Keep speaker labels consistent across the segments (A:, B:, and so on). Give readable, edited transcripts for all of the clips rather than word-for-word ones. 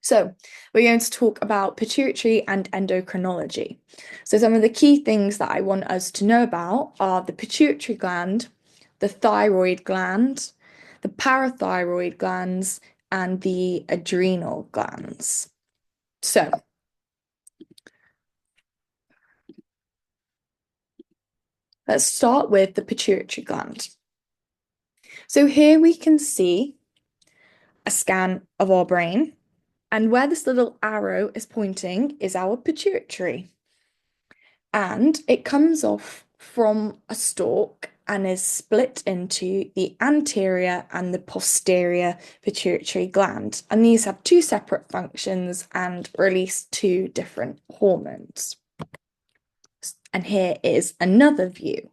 A: So, we're going to talk about pituitary and endocrinology. So, some of the key things that I want us to know about are the pituitary gland, the thyroid gland, the parathyroid glands, and the adrenal glands. So, let's start with the pituitary gland. So, here we can see a scan of our brain, and where this little arrow is pointing is our pituitary. And it comes off from a stalk and is split into the anterior and the posterior pituitary gland. And these have two separate functions and release two different hormones. And here is another view.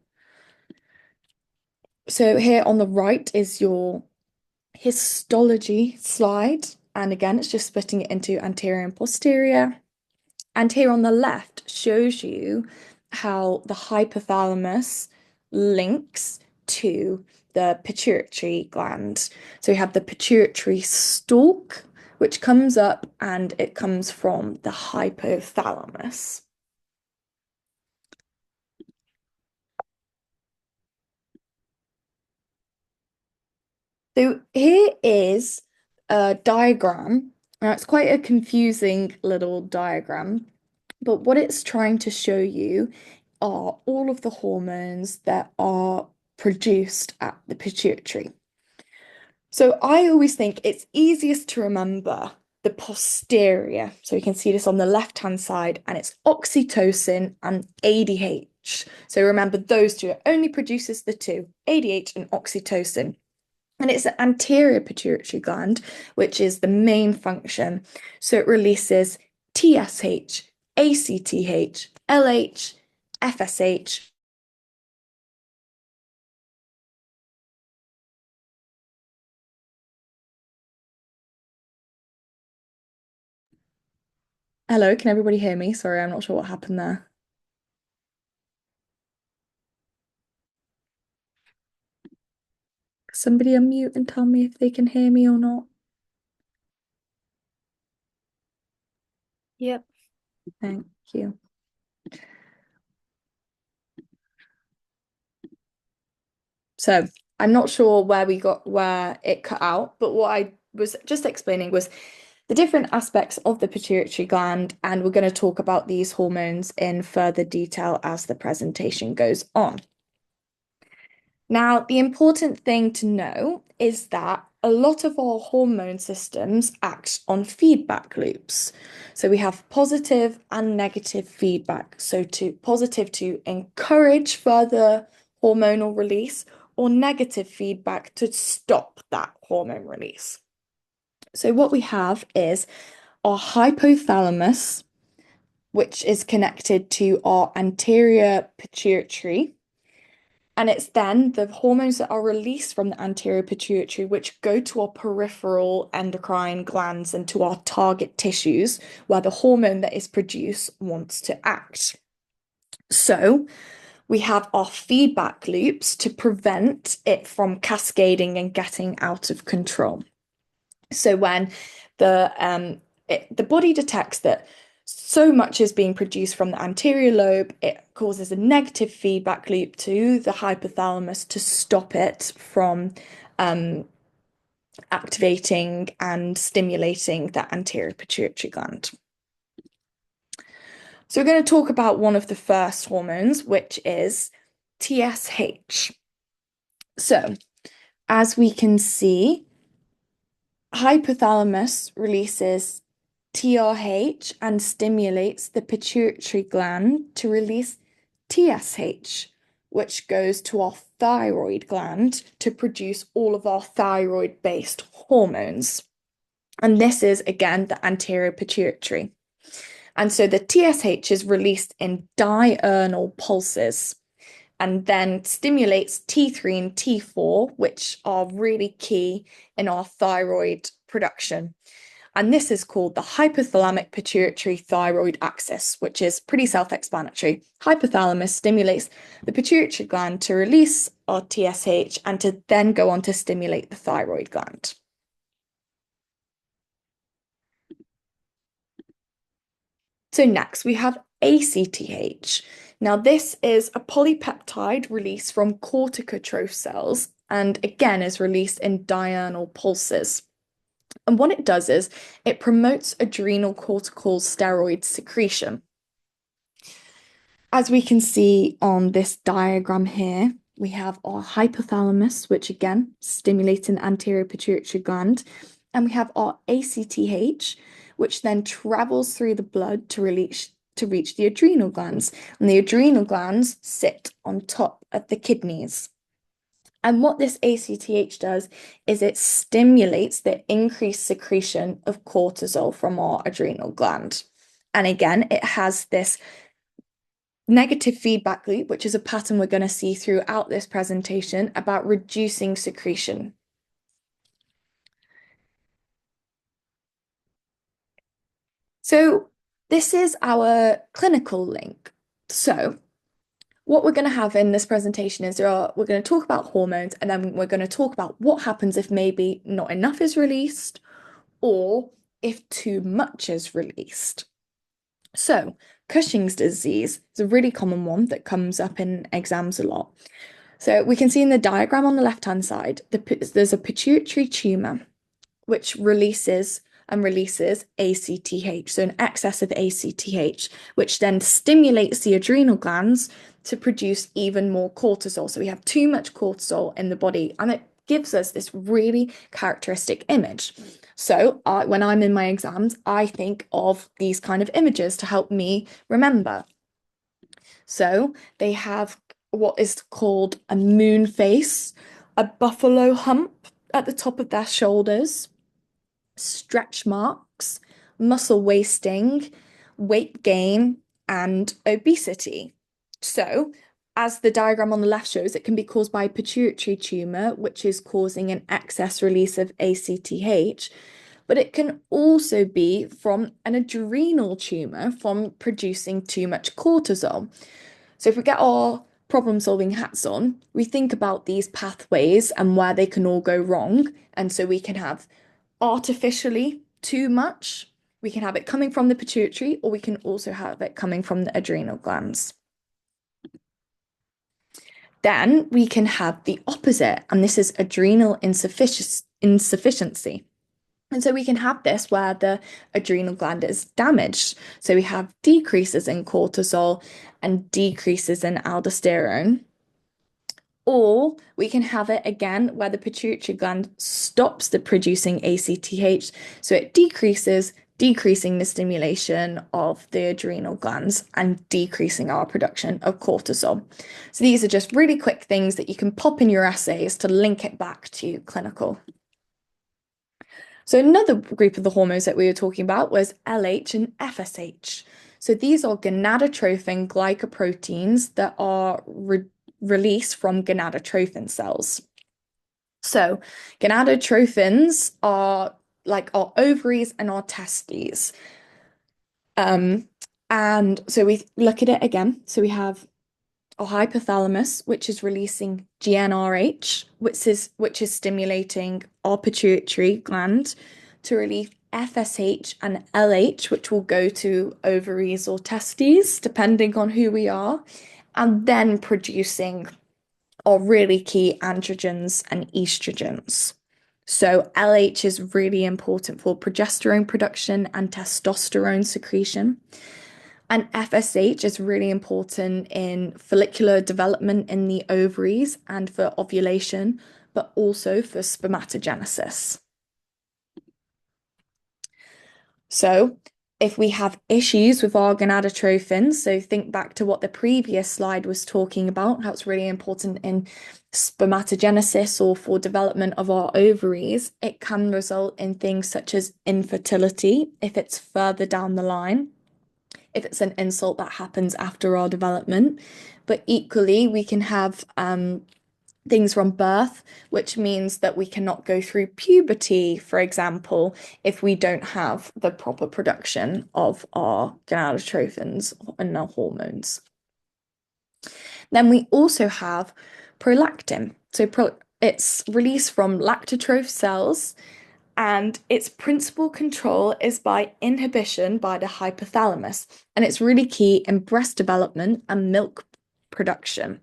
A: So here on the right is your histology slide. And again, it's just splitting it into anterior and posterior. And here on the left shows you how the hypothalamus links to the pituitary gland. So you have the pituitary stalk, which comes up and it comes from the hypothalamus. So here is a diagram. Now it's quite a confusing little diagram, but what it's trying to show you are all of the hormones that are produced at the pituitary. So I always think it's easiest to remember the posterior. So you can see this on the left-hand side, and it's oxytocin and ADH. So remember those two. It only produces the two, ADH and oxytocin. And it's the anterior pituitary gland, which is the main function. So it releases TSH, ACTH, LH, FSH. Hello, can everybody hear me? Sorry, I'm not sure what happened there. Somebody unmute and tell me if they can hear me or not.
B: Yep.
A: Thank you. So I'm not sure where it cut out, but what I was just explaining was the different aspects of the pituitary gland, and we're going to talk about these hormones in further detail as the presentation goes on. Now, the important thing to know is that a lot of our hormone systems act on feedback loops. So we have positive and negative feedback. So to positive to encourage further hormonal release, or negative feedback to stop that hormone release. So what we have is our hypothalamus, which is connected to our anterior pituitary. And it's then the hormones that are released from the anterior pituitary, which go to our peripheral endocrine glands and to our target tissues, where the hormone that is produced wants to act. So we have our feedback loops to prevent it from cascading and getting out of control. So when the body detects that so much is being produced from the anterior lobe, it causes a negative feedback loop to the hypothalamus to stop it from activating and stimulating the anterior pituitary gland. So we're going to talk about one of the first hormones, which is TSH. So as we can see, hypothalamus releases TRH and stimulates the pituitary gland to release TSH, which goes to our thyroid gland to produce all of our thyroid-based hormones. And this is, again, the anterior pituitary. And so the TSH is released in diurnal pulses and then stimulates T3 and T4, which are really key in our thyroid production. And this is called the hypothalamic pituitary thyroid axis, which is pretty self-explanatory. Hypothalamus stimulates the pituitary gland to release our TSH and to then go on to stimulate the thyroid gland. So next we have ACTH. Now this is a polypeptide released from corticotroph cells and again is released in diurnal pulses. And what it does is it promotes adrenal cortical steroid secretion. As we can see on this diagram here, we have our hypothalamus, which again stimulates an anterior pituitary gland, and we have our ACTH, which then travels through the blood to reach the adrenal glands, and the adrenal glands sit on top of the kidneys. And what this ACTH does is it stimulates the increased secretion of cortisol from our adrenal gland. And again, it has this negative feedback loop, which is a pattern we're going to see throughout this presentation about reducing secretion. So this is our clinical link. So what we're going to have in this presentation is we're going to talk about hormones and then we're going to talk about what happens if maybe not enough is released or if too much is released. So Cushing's disease is a really common one that comes up in exams a lot. So we can see in the diagram on the left-hand side, there's a pituitary tumor which releases ACTH, so an excess of ACTH, which then stimulates the adrenal glands to produce even more cortisol. So we have too much cortisol in the body, and it gives us this really characteristic image. So when I'm in my exams, I think of these kind of images to help me remember. So they have what is called a moon face, a buffalo hump at the top of their shoulders, stretch marks, muscle wasting, weight gain, and obesity. So, as the diagram on the left shows, it can be caused by a pituitary tumor, which is causing an excess release of ACTH, but it can also be from an adrenal tumor from producing too much cortisol. So if we get our problem-solving hats on, we think about these pathways and where they can all go wrong. And so we can have artificially too much, we can have it coming from the pituitary, or we can also have it coming from the adrenal glands. Then we can have the opposite, and this is adrenal insufficiency. And so we can have this where the adrenal gland is damaged. So we have decreases in cortisol and decreases in aldosterone. Or we can have it again where the pituitary gland stops the producing ACTH. So it decreasing the stimulation of the adrenal glands and decreasing our production of cortisol. So these are just really quick things that you can pop in your essays to link it back to clinical. So another group of the hormones that we were talking about was LH and FSH. So these are gonadotrophin glycoproteins that are released from gonadotrophin cells. So gonadotrophins are like our ovaries and our testes. And so we look at it again. So we have our hypothalamus, which is releasing GnRH, which is stimulating our pituitary gland to release FSH and LH, which will go to ovaries or testes, depending on who we are, and then producing our really key androgens and estrogens. So LH is really important for progesterone production and testosterone secretion. And FSH is really important in follicular development in the ovaries and for ovulation, but also for spermatogenesis. So if we have issues with our gonadotrophins, so think back to what the previous slide was talking about, how it's really important in spermatogenesis or for development of our ovaries, it can result in things such as infertility if it's further down the line, if it's an insult that happens after our development. But equally, we can have things from birth, which means that we cannot go through puberty, for example, if we don't have the proper production of our gonadotrophins and our hormones. Then we also have prolactin. So it's released from lactotroph cells And its principal control is by inhibition by the hypothalamus. And it's really key in breast development and milk production.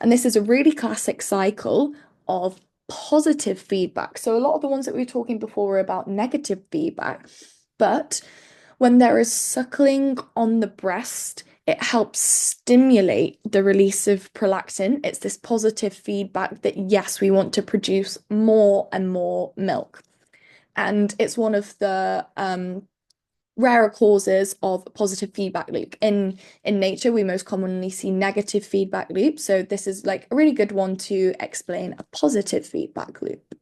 A: And this is a really classic cycle of positive feedback. So a lot of the ones that we were talking before were about negative feedback. But when there is suckling on the breast, it helps stimulate the release of prolactin. It's this positive feedback that, yes, we want to produce more and more milk. And it's one of the rarer causes of positive feedback loop. In nature, we most commonly see negative feedback loops. So this is like a really good one to explain a positive feedback loop.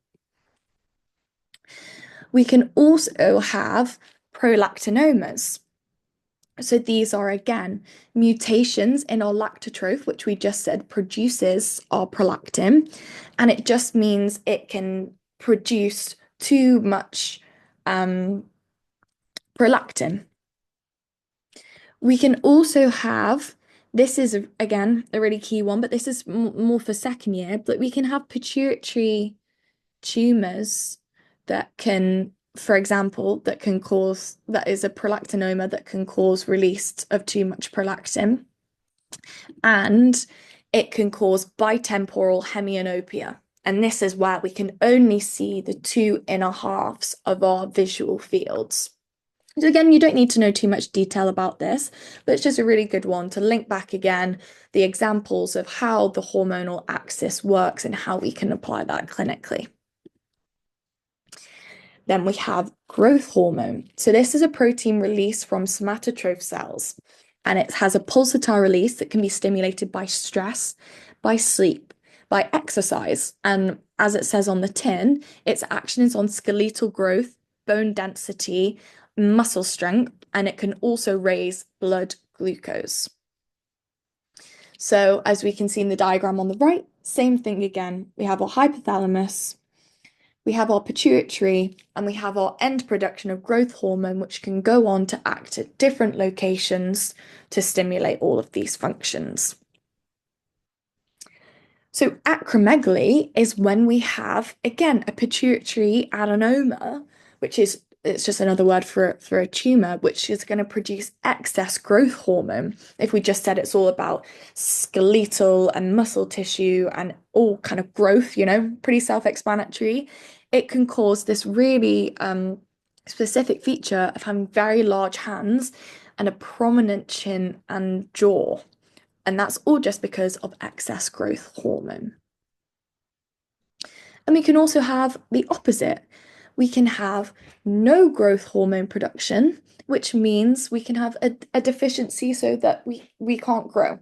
A: We can also have prolactinomas. So these are again mutations in our lactotroph, which we just said produces our prolactin, and it just means it can produce too much prolactin. We can also have, this is again a really key one, but this is more for second year, but we can have pituitary tumors that can, for example, that is a prolactinoma that can cause release of too much prolactin, and it can cause bitemporal hemianopia. And this is where we can only see the two inner halves of our visual fields. So again, you don't need to know too much detail about this, but it's just a really good one to link back again the examples of how the hormonal axis works and how we can apply that clinically. Then we have growth hormone. So this is a protein released from somatotroph cells, and it has a pulsatile release that can be stimulated by stress, by sleep, by exercise. And as it says on the tin, its action is on skeletal growth, bone density, muscle strength, and it can also raise blood glucose. So as we can see in the diagram on the right, same thing again. We have our hypothalamus, we have our pituitary, and we have our end production of growth hormone, which can go on to act at different locations to stimulate all of these functions. So acromegaly is when we have, again, a pituitary adenoma, which is, it's just another word for a tumor, which is going to produce excess growth hormone. If we just said it's all about skeletal and muscle tissue and all kind of growth, pretty self-explanatory, it can cause this really specific feature of having very large hands and a prominent chin and jaw. And that's all just because of excess growth hormone. And we can also have the opposite. We can have no growth hormone production, which means we can have a deficiency so that we can't grow.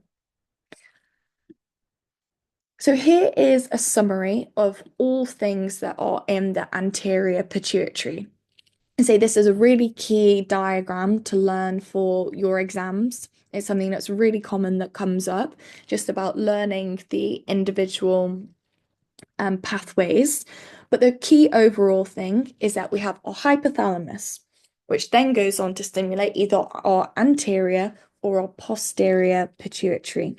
A: So here is a summary of all things that are in the anterior pituitary. And say this is a really key diagram to learn for your exams. It's something that's really common that comes up, just about learning the individual pathways. But the key overall thing is that we have our hypothalamus, which then goes on to stimulate either our anterior or our posterior pituitary,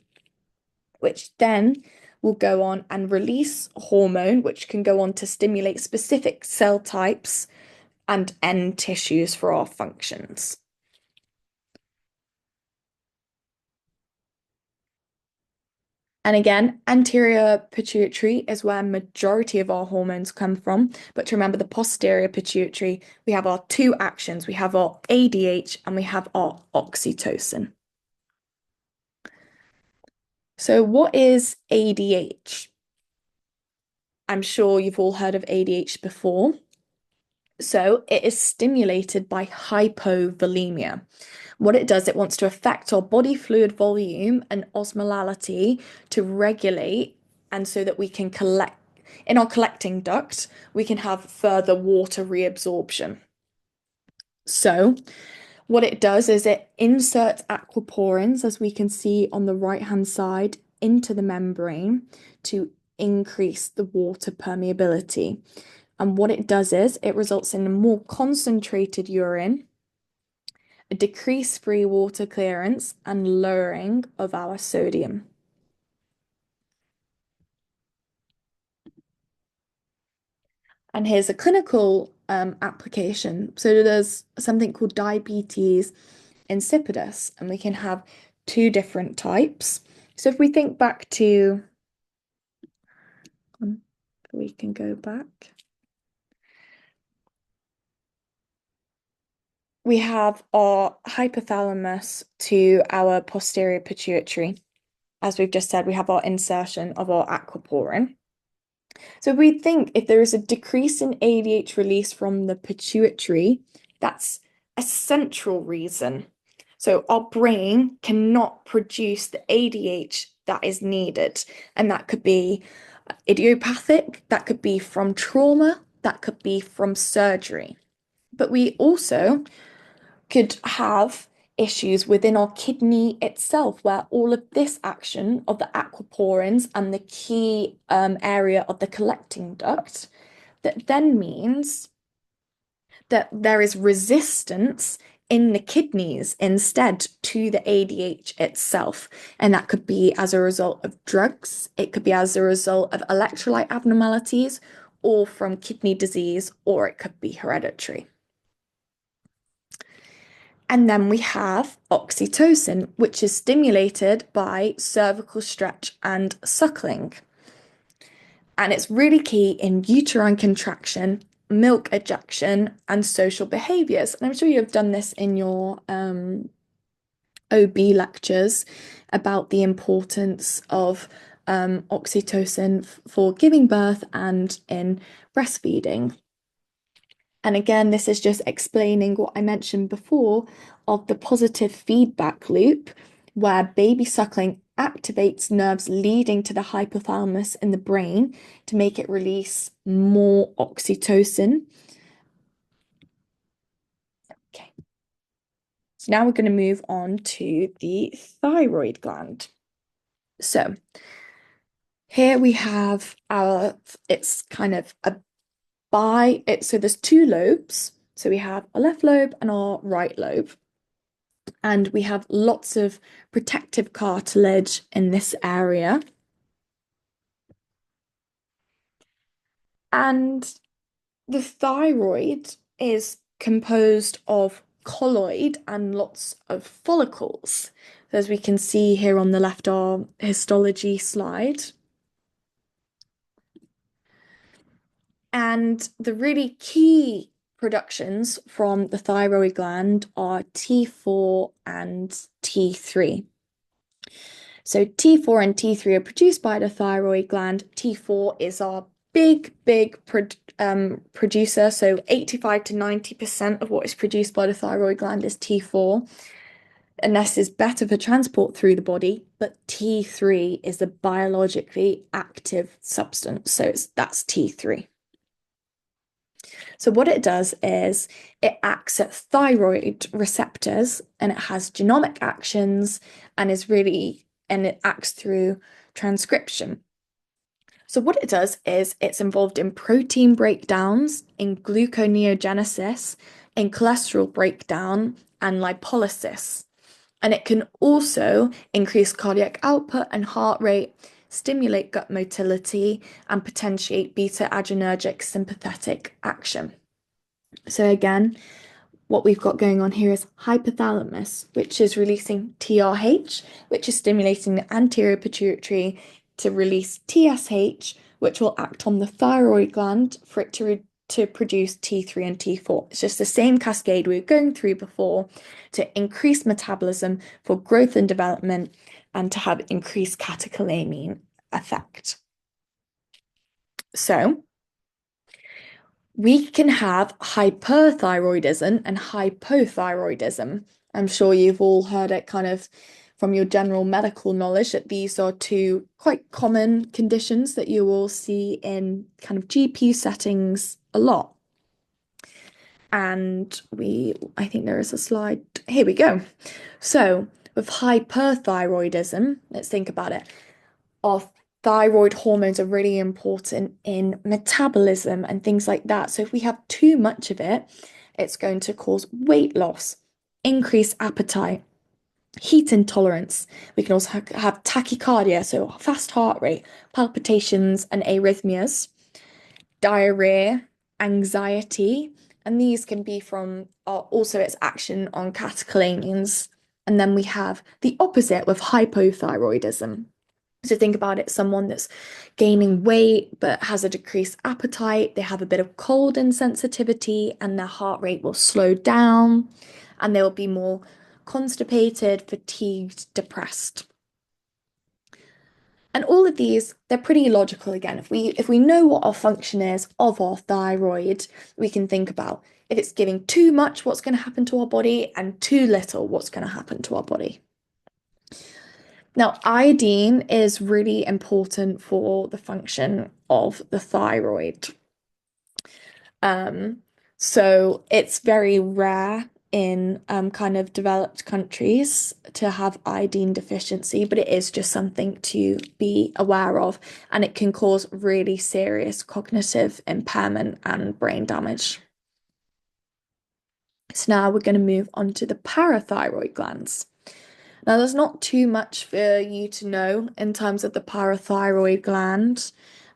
A: which then will go on and release hormone, which can go on to stimulate specific cell types and end tissues for our functions. And again, anterior pituitary is where majority of our hormones come from. But to remember the posterior pituitary, we have our two actions. We have our ADH and we have our oxytocin. So what is ADH? I'm sure you've all heard of ADH before. So it is stimulated by hypovolemia. What it does, it wants to affect our body fluid volume and osmolality to regulate, and so that we can collect in our collecting duct, we can have further water reabsorption. So what it does is it inserts aquaporins, as we can see on the right-hand side, into the membrane to increase the water permeability. And what it does is it results in a more concentrated urine, a decreased free water clearance, and lowering of our sodium. And here's a clinical application. So there's something called diabetes insipidus, and we can have two different types. So if we think back to, we can go back. We have our hypothalamus to our posterior pituitary. As we've just said, we have our insertion of our aquaporin. So we think if there is a decrease in ADH release from the pituitary, that's a central reason. So our brain cannot produce the ADH that is needed. And that could be idiopathic, that could be from trauma, that could be from surgery. But we also could have issues within our kidney itself, where all of this action of the aquaporins and the key area of the collecting duct, that then means that there is resistance in the kidneys instead to the ADH itself. And that could be as a result of drugs, it could be as a result of electrolyte abnormalities, or from kidney disease, or it could be hereditary. And then we have oxytocin, which is stimulated by cervical stretch and suckling. And it's really key in uterine contraction, milk ejection, and social behaviors. And I'm sure you've done this in your OB lectures about the importance of oxytocin for giving birth and in breastfeeding. And again, this is just explaining what I mentioned before of the positive feedback loop, where baby suckling activates nerves leading to the hypothalamus in the brain to make it release more oxytocin. Okay. So now we're going to move on to the thyroid gland. So here we have it's kind of so there's two lobes. So we have a left lobe and our right lobe. And we have lots of protective cartilage in this area. And the thyroid is composed of colloid and lots of follicles. So as we can see here on the left, our histology slide. And the really key productions from the thyroid gland are T4 and T3. So T4 and T3 are produced by the thyroid gland. T4 is our big producer. So 85 to 90% of what is produced by the thyroid gland is T4. And this is better for transport through the body, but T3 is a biologically active substance. So that's T3. So what it does is it acts at thyroid receptors, and it has genomic actions and it acts through transcription. So what it does is it's involved in protein breakdowns, in gluconeogenesis, in cholesterol breakdown, and lipolysis. And it can also increase cardiac output and heart rate, stimulate gut motility, and potentiate beta-adrenergic sympathetic action. So again, what we've got going on here is hypothalamus, which is releasing TRH, which is stimulating the anterior pituitary to release TSH, which will act on the thyroid gland for it to produce T3 and T4. It's just the same cascade we were going through before to increase metabolism for growth and development and to have increased catecholamine effect. So we can have hyperthyroidism and hypothyroidism. I'm sure you've all heard it kind of from your general medical knowledge that these are two quite common conditions that you will see in kind of GP settings a lot. And I think there is a slide. Here we go. So with hyperthyroidism, let's think about it. Our thyroid hormones are really important in metabolism and things like that. So if we have too much of it, it's going to cause weight loss, increased appetite, heat intolerance. We can also have tachycardia, so fast heart rate, palpitations and arrhythmias, diarrhea, anxiety, and these can be from also its action on catecholamines. And then we have the opposite with hypothyroidism. So think about it, someone that's gaining weight but has a decreased appetite, they have a bit of cold insensitivity, and their heart rate will slow down, and they'll be more constipated, fatigued, depressed. And all of these, they're pretty logical again. If we know what our function is of our thyroid, we can think about if it's giving too much, what's going to happen to our body, and too little, what's going to happen to our body. Now, iodine is really important for the function of the thyroid. Um, so it's very rare in kind of developed countries to have iodine deficiency, but it is just something to be aware of, and it can cause really serious cognitive impairment and brain damage. So now we're going to move on to the parathyroid glands. Now, there's not too much for you to know in terms of the parathyroid gland.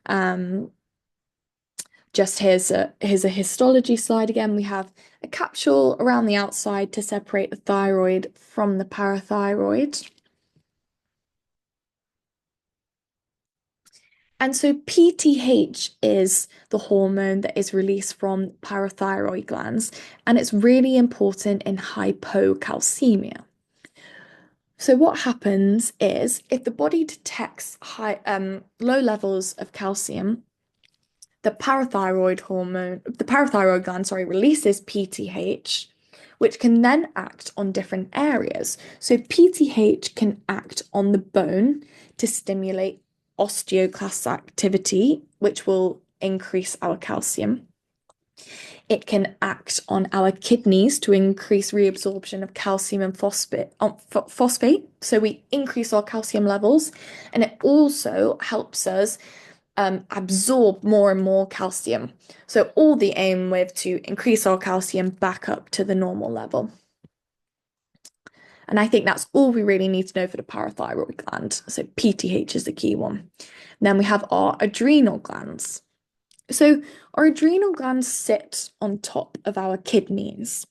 A: Um, just here's a histology slide again. We have a capsule around the outside to separate the thyroid from the parathyroid. And so PTH is the hormone that is released from parathyroid glands, and it's really important in hypocalcemia. So what happens is if the body detects low levels of calcium, the parathyroid gland, sorry, releases PTH, which can then act on different areas. So PTH can act on the bone to stimulate osteoclast activity, which will increase our calcium. It can act on our kidneys to increase reabsorption of calcium and phosphate. So we increase our calcium levels, and it also helps us absorb more and more calcium. So all the aim with to increase our calcium back up to the normal level. And I think that's all we really need to know for the parathyroid gland. So PTH is the key one. Then we have our adrenal glands. So our adrenal glands sit on top of our kidneys.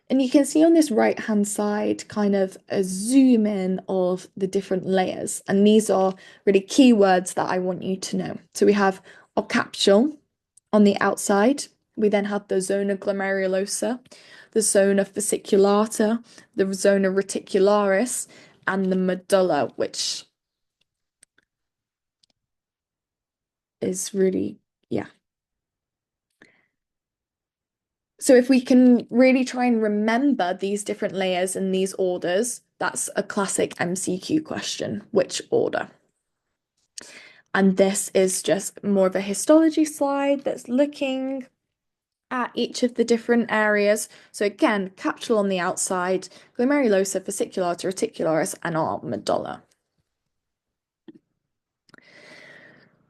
A: And you can see on this right-hand side kind of a zoom in of the different layers. And these are really keywords that I want you to know. So we have our capsule on the outside. We then have the zona glomerulosa, the zona fasciculata, the zona reticularis, and the medulla, which is really, yeah. So if we can really try and remember these different layers and these orders, that's a classic MCQ question, which order? And this is just more of a histology slide that's looking at each of the different areas. So again, capsule on the outside, glomerulosa, fasciculata, reticularis, and our medulla.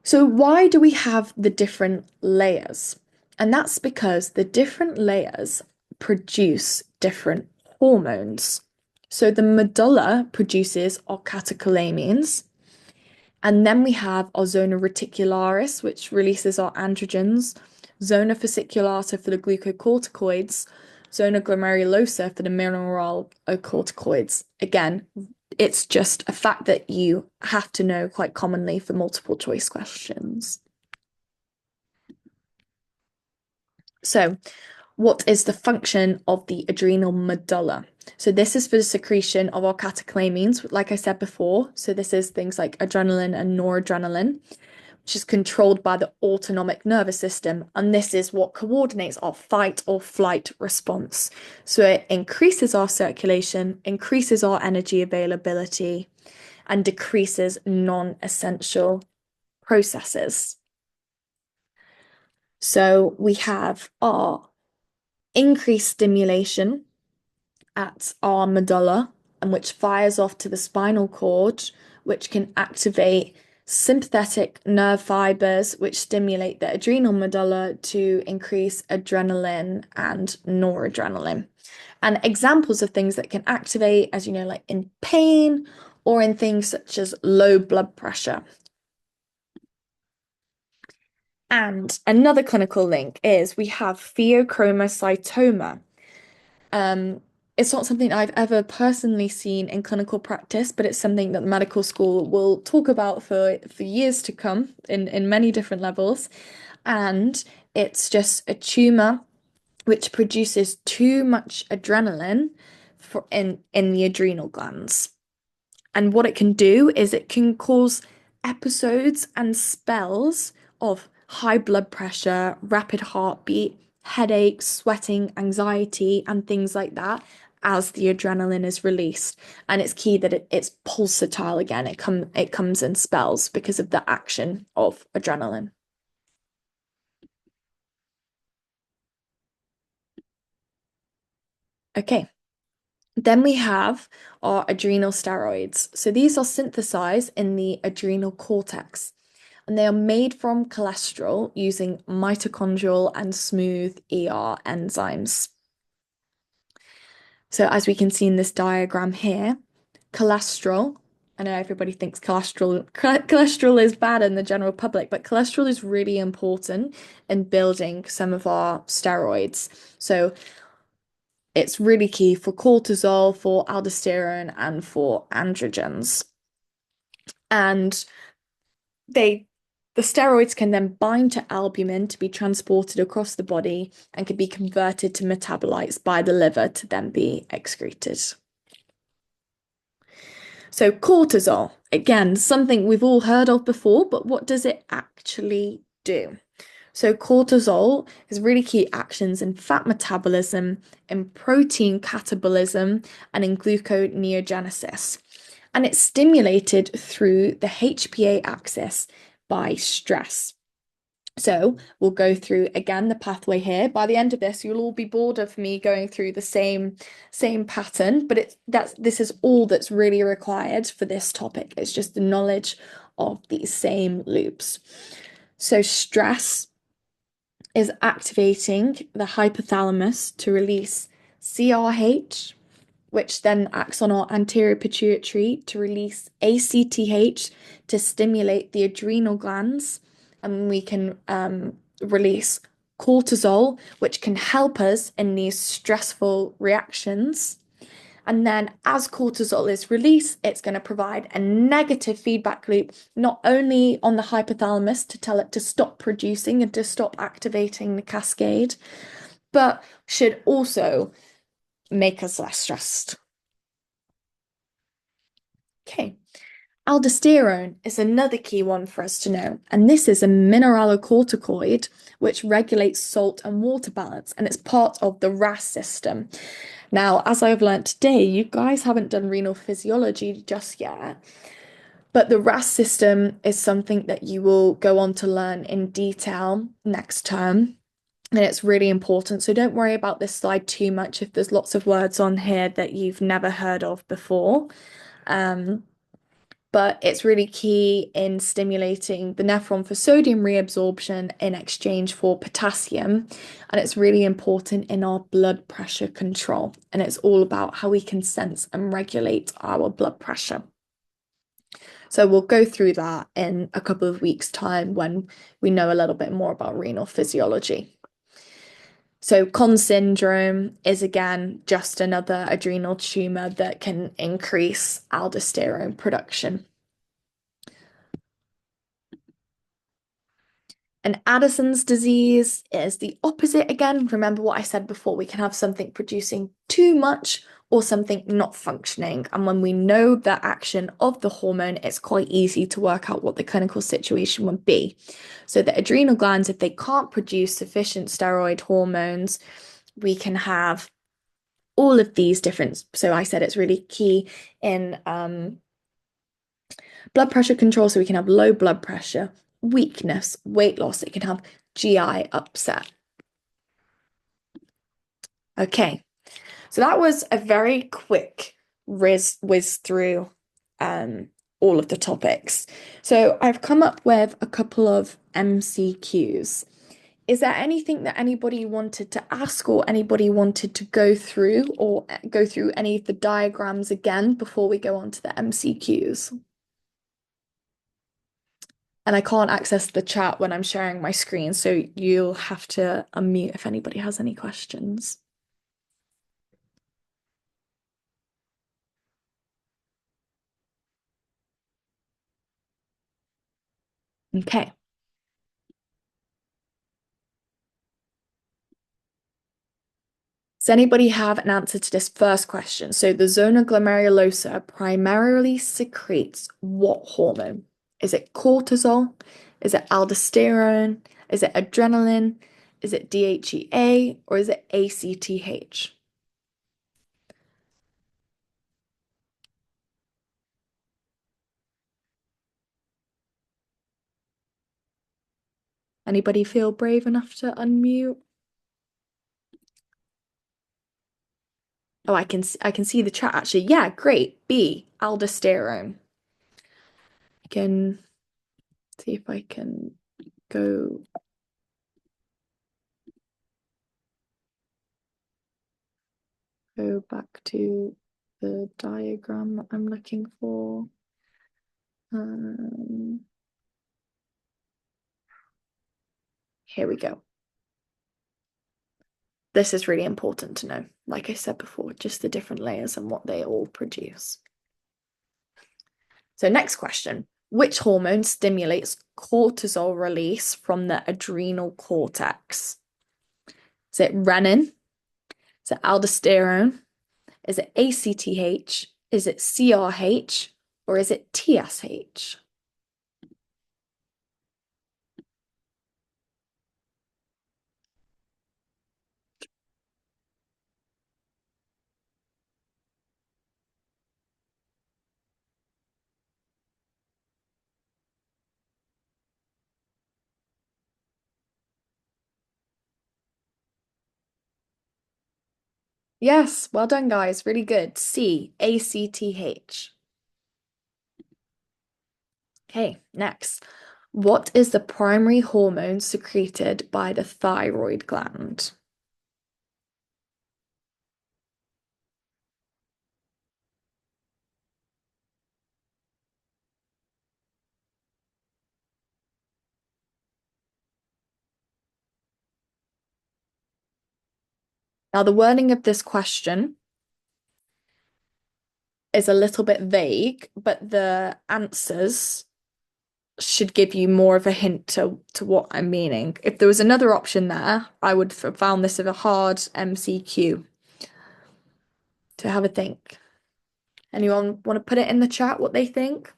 A: So why do we have the different layers? And that's because the different layers produce different hormones. So the medulla produces our catecholamines, and then we have our zona reticularis, which releases our androgens, zona fasciculata for the glucocorticoids, zona glomerulosa for the mineralocorticoids. Again, it's just a fact that you have to know quite commonly for multiple choice questions. So, what is the function of the adrenal medulla? So this is for the secretion of our catecholamines, like I said before. So this is things like adrenaline and noradrenaline, which is controlled by the autonomic nervous system. And this is what coordinates our fight or flight response. So it increases our circulation, increases our energy availability, and decreases non-essential processes. So we have our increased stimulation at our medulla, and which fires off to the spinal cord, which can activate sympathetic nerve fibers, which stimulate the adrenal medulla to increase adrenaline and noradrenaline. And examples of things that can activate, as you know, like in pain or in things such as low blood pressure. And another clinical link is we have pheochromocytoma. Um, it's not something I've ever personally seen in clinical practice, but it's something that medical school will talk about for years to come in many different levels. And it's just a tumor which produces too much adrenaline in the adrenal glands. And what it can do is it can cause episodes and spells of high blood pressure, rapid heartbeat, headaches, sweating, anxiety, and things like that as the adrenaline is released. And it's key that it's pulsatile again. It comes in spells because of the action of adrenaline. Okay. Then we have our adrenal steroids. So these are synthesized in the adrenal cortex, and they are made from cholesterol using mitochondrial and smooth ER enzymes. So as we can see in this diagram here, cholesterol, I know everybody thinks cholesterol is bad in the general public, but cholesterol is really important in building some of our steroids. So it's really key for cortisol, for aldosterone, and for androgens. And they the steroids can then bind to albumin to be transported across the body and can be converted to metabolites by the liver to then be excreted. So cortisol, again, something we've all heard of before, but what does it actually do? So cortisol has really key actions in fat metabolism, in protein catabolism, and in gluconeogenesis. And it's stimulated through the HPA axis by stress. So we'll go through again the pathway here. By the end of this, you'll all be bored of me going through the same pattern, but this is all that's really required for this topic. It's just the knowledge of these same loops. So stress is activating the hypothalamus to release CRH, which then acts on our anterior pituitary to release ACTH to stimulate the adrenal glands, and we can release cortisol, which can help us in these stressful reactions. And then as cortisol is released, it's going to provide a negative feedback loop, not only on the hypothalamus to tell it to stop producing and to stop activating the cascade, but should also make us less stressed. Okay. Aldosterone is another key one for us to know, and this is a mineralocorticoid which regulates salt and water balance, and it's part of the RAS system. Now, as I've learned today, you guys haven't done renal physiology just yet, but the RAS system is something that you will go on to learn in detail next term. And it's really important. So don't worry about this slide too much if there's lots of words on here that you've never heard of before. Um, but it's really key in stimulating the nephron for sodium reabsorption in exchange for potassium. And it's really important in our blood pressure control. And it's all about how we can sense and regulate our blood pressure. So we'll go through that in a couple of weeks' time when we know a little bit more about renal physiology. So Conn syndrome is again just another adrenal tumor that can increase aldosterone production. And Addison's disease is the opposite again. Remember what I said before, we can have something producing too much or something not functioning. And when we know the action of the hormone, it's quite easy to work out what the clinical situation would be. So the adrenal glands, if they can't produce sufficient steroid hormones, we can have all of these different. So I said it's really key in blood pressure control, so we can have low blood pressure, weakness, weight loss. It can have GI upset. Okay, so that was a very quick whiz through um, all of the topics. So I've come up with a couple of MCQs. Is there anything that anybody wanted to ask or anybody wanted to go through or go through any of the diagrams again before we go on to the MCQs? And I can't access the chat when I'm sharing my screen, so you'll have to unmute if anybody has any questions. Okay. Does anybody have an answer to this first question? So the zona glomerulosa primarily secretes what hormone? Is it cortisol? Is it aldosterone? Is it adrenaline? Is it DHEA? Or is it ACTH? Anybody feel brave enough to unmute? Oh, I can see the chat actually. Yeah, great. B, aldosterone. I can see if I can go back to the diagram that I'm looking for. Um, Here we go. This is really important to know. Like I said before, just the different layers and what they all produce. So next question. Which hormone stimulates cortisol release from the adrenal cortex? Is it renin? Is it aldosterone? Is it ACTH? Is it CRH? Or is it TSH? Yes, well done, guys. Really good. C, ACTH. Okay, next. What is the primary hormone secreted by the thyroid gland? Now, the wording of this question is a little bit vague, but the answers should give you more of a hint to what I'm meaning. If there was another option there, I would have found this as a hard MCQ to have a think. Anyone want to put it in the chat what they think?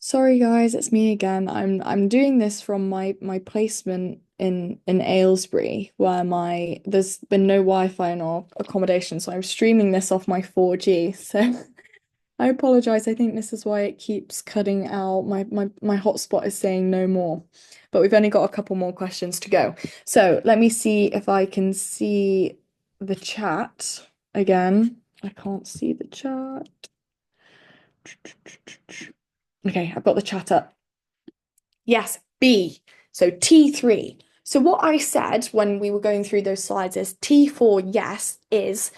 A: Sorry guys, it's me again. I'm doing this from my placement in Aylesbury where my there's been no Wi-Fi in our accommodation, so I'm streaming this off my 4G. So I apologize. I think this is why it keeps cutting out. My hotspot is saying no more. But we've only got a couple more questions to go. So let me see if I can see the chat again. I can't see the chat. Okay, I've got the chat up. Yes, B. So T3. So what I said when we were going through those slides is T4, yes, is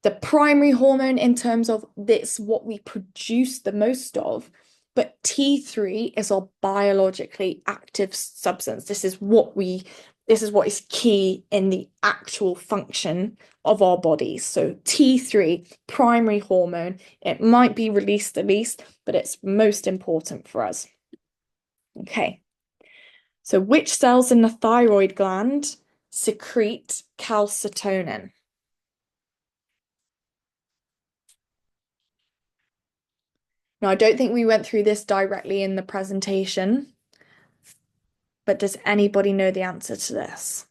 A: the primary hormone in terms of this what we produce the most of, but T3 is our biologically active substance. This is what is key in the actual function of our bodies. So T3, primary hormone, it might be released the least, but it's most important for us. Okay. So which cells in the thyroid gland secrete calcitonin? Now, I don't think we went through this directly in the presentation, but does anybody know the answer to this?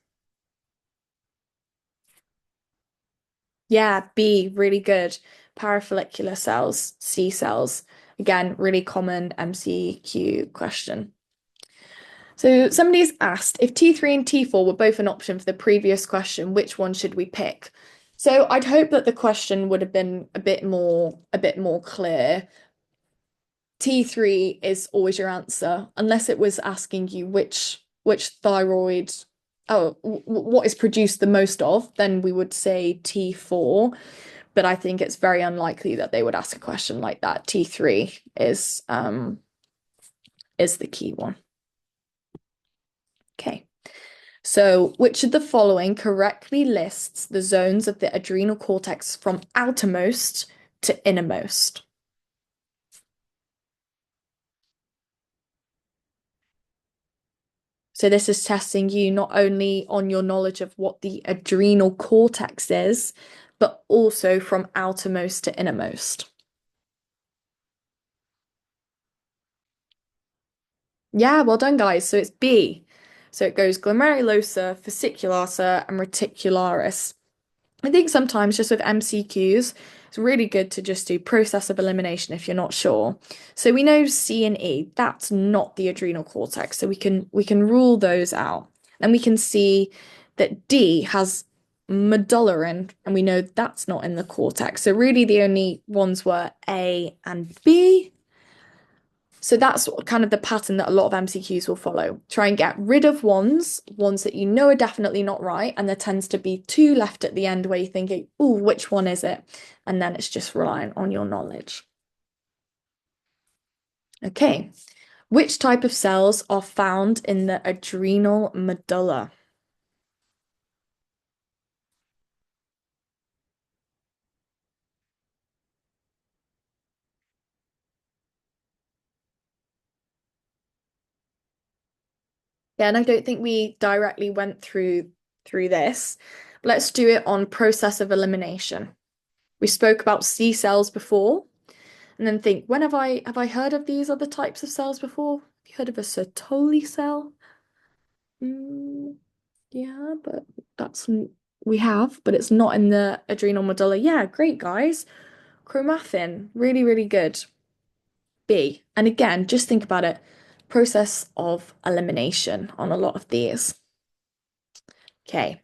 A: Yeah, B, really good. Parafollicular cells, C cells. Again, really common MCQ question. So somebody's asked if T3 and T4 were both an option for the previous question, which one should we pick? So I'd hope that the question would have been a bit more clear. T3 is always your answer, unless it was asking you which thyroid, what is produced the most of, then we would say T4. But I think it's very unlikely that they would ask a question like that. T3 is the key one. Okay. So, which of the following correctly lists the zones of the adrenal cortex from outermost to innermost? So this is testing you not only on your knowledge of what the adrenal cortex is, but also from outermost to innermost. Yeah, well done, guys. So it's B. So it goes glomerulosa, fasciculata, and reticularis. I think sometimes just with MCQs, it's really good to just do process of elimination if you're not sure. So we know C and E, that's not the adrenal cortex, so we can rule those out. And we can see that D has medulla in, and we know that's not in the cortex. So really the only ones were A and B. So that's kind of the pattern that a lot of MCQs will follow. Try and get rid of ones that you know are definitely not right, and there tends to be two left at the end where you're thinking, oh, which one is it? And then it's just relying on your knowledge. Okay. Which type of cells are found in the adrenal medulla? Yeah, and I don't think we directly went through this. Let's do it on process of elimination. We spoke about C cells before. And then think, when have I heard of these other types of cells before? Have you heard of a Sertoli cell? Mm, yeah, but that's we have, but it's not in the adrenal medulla. Yeah, great guys. Chromathin, really, really good. B. And again, just think about it. Process of elimination on a lot of these. Okay.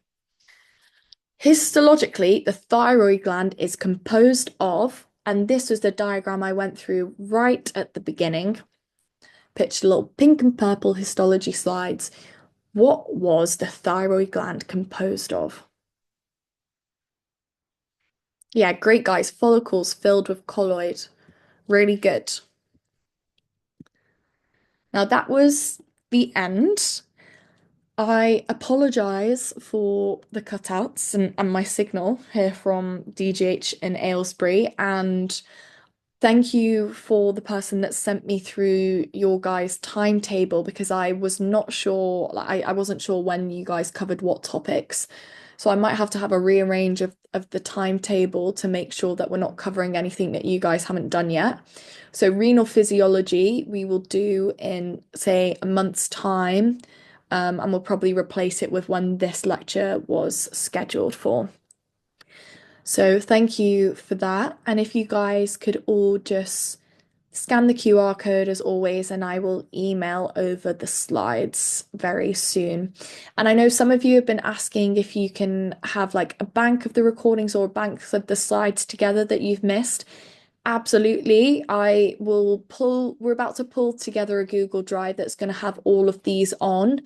A: Histologically, the thyroid gland is composed of, and this was the diagram I went through right at the beginning. Pitched little pink and purple histology slides. What was the thyroid gland composed of? Yeah, great guys. Follicles filled with colloid. Really good. Now that was the end. I apologize for the cutouts and my signal here from DGH in Aylesbury, and thank you for the person that sent me through your guys' timetable because I was not sure, like I wasn't sure when you guys covered what topics. So I might have to have a rearrange of the timetable to make sure that we're not covering anything that you guys haven't done yet. So renal physiology we will do in, say, a month's time, and we'll probably replace it with when this lecture was scheduled for. So thank you for that. And if you guys could all just scan the QR code as always, and I will email over the slides very soon. And I know some of you have been asking if you can have like a bank of the recordings or banks of the slides together that you've missed. Absolutely. We're about to pull together a Google Drive that's going to have all of these on,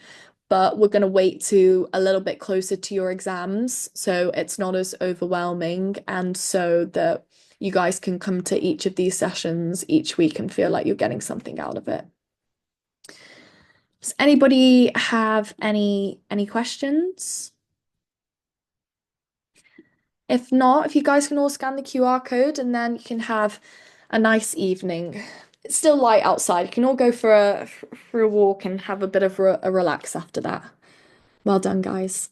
A: but we're going to wait to a little bit closer to your exams so it's not as overwhelming and so that you guys can come to each of these sessions each week and feel like you're getting something out of it. Does anybody have any questions? If not, if you guys can all scan the QR code and then you can have a nice evening. It's still light outside. You can all go for a walk and have a bit of a relax after that. Well done, guys.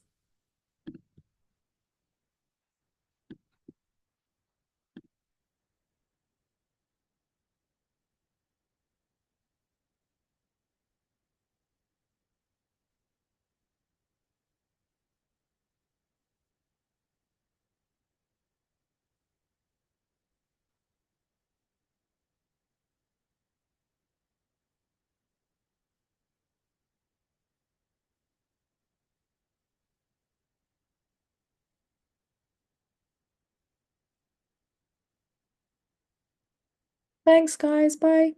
A: Thanks, guys. Bye.